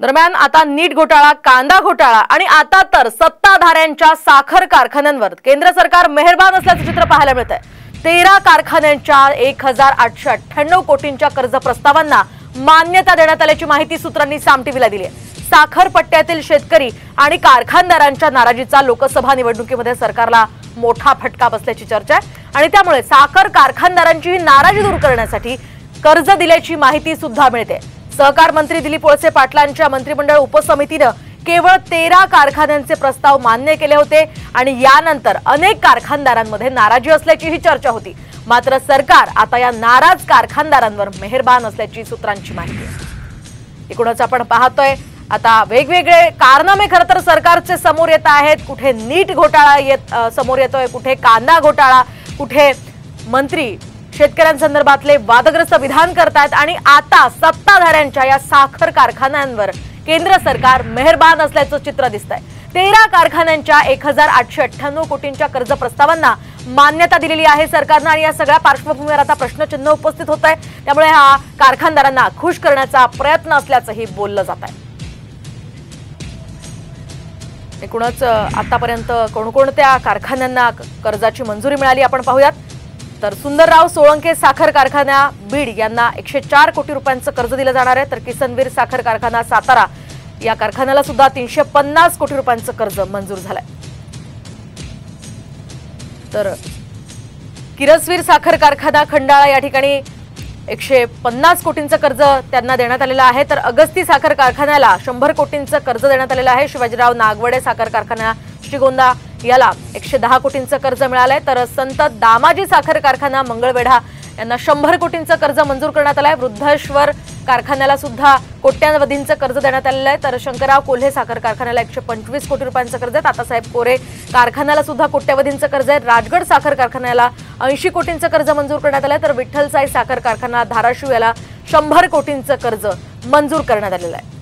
दरम्यान आता नीट घोटाळा, कांदा घोटाळा आणि आता तर सत्ताधाऱ्यांच्या साखर कारखान्यांवर केंद्र सरकार मेहरबान असल्याचं चित्र पाहायला मिळतंय। 13 कारखान्यांच्या 1898 कोटींच्या कर्ज प्रस्तावांना मान्यता देण्यात आल्याची माहिती सूत्रांनी सामटीवीला दिली आहे। साखर पट्ट्यातील शेतकरी आणि कारखानदारांच्या नाराजीचा लोकसभा निवडणुकीमध्ये सरकारला मोठा फटका बसल्याची चर्चा आहे आणि त्यामुळे साखर कारखानदारांची नाराजी दूर करण्यासाठी कर्ज दिल्याची माहिती सुद्धा मिळते। सहकार मंत्री दिलीप वळसे पाटलांच्या मंत्रिमंडळ उपसमितीने केवळ 13 कारखान्यांचे प्रस्ताव मान्य केले होते आणि यानंतर अनेक कारखानदारांमध्ये नाराजी असल्याचीही चर्चा होती। मात्र सरकार आता या नाराज कारखानदारांवर मेहरबान असल्याची सूत्रांची माहिती आहे। एकूणच आपण पाहतोय आता वेगवेगळे कारनामे खरं तर सरकारचे समोर येत आहेत। कुठे नीट घोटाळा समोर येतोय, कुठे कांदा घोटाळा, कुठे मंत्री शेतकऱ्यांसंदर्भातले वादग्रस्त विधान करतात आणि आता सत्ताधाऱ्यांच्या या साखर कारखान्यांवर केंद्र सरकार मेहरबान असल्याचं चित्र दिसतंय। 13 कारखान्यांच्या 1898 कोटींच्या कर्ज प्रस्तावांना मान्यता दिलेली आहे सरकारने आणि या सगळ्या पार्श्वभूमीवर आता प्रश्नचिन्ह उपस्थित होत आहे। त्यामुळे हा कारखानदारांना खुश करण्याचा प्रयत्न असल्याचंही बोललं जात आहे। एकूणच आतापर्यंत कोणकोणत्या कारखान्यांना कर्जाची मंजुरी मिळाली आपण पाहूयात। तर सुंदरराव सोळंके साखर कारखाना बीड यांना 104 कोटी रुपयांचं कर्ज दिलं जाणार आहे। तर किसनवीर साखर कारखाना सातारा या कारखान्याला सुद्धा 350 कोटी रुपयांचं कर्ज मंजूर झालंय। तर किरसवीर साखर कारखाना खंडाळा या ठिकाणी 150 कोटींचं कर्ज त्यांना देण्यात आलेलं आहे। तर अगस्ती साखर कारखान्याला 100 कोटींचं कर्ज देण्यात आलेलं आहे। शिवाजीराव नागवडे साखर कारखाना श्रीगोंदा याला 110 कोटींचं कर्ज मिळालंय। तर संत दामाजी साखर कारखाना मंगळवेढा यांना 100 कोटींचं कर्ज मंजूर करण्यात आलंय। वृद्धेश्वर कारखान्याला सुद्धा कोट्यावधींचं कर्ज देण्यात आलेलं आहे। तर शंकरराव कोल्हे साखर कारखान्याला 125 कोटी रुपयांचं कर्ज आहे। तातासाहेब कोरे कारखान्याला सुद्धा कोट्यावधींचं कर्ज आहे। राजगड साखर कारखान्याला 80 कोटींचं कर्ज मंजूर करण्यात आलंय। तर विठ्ठलसाई साखर कारखाना धाराशिव याला 100 कोटींचं कर्ज मंजूर करण्यात आलेलं आहे।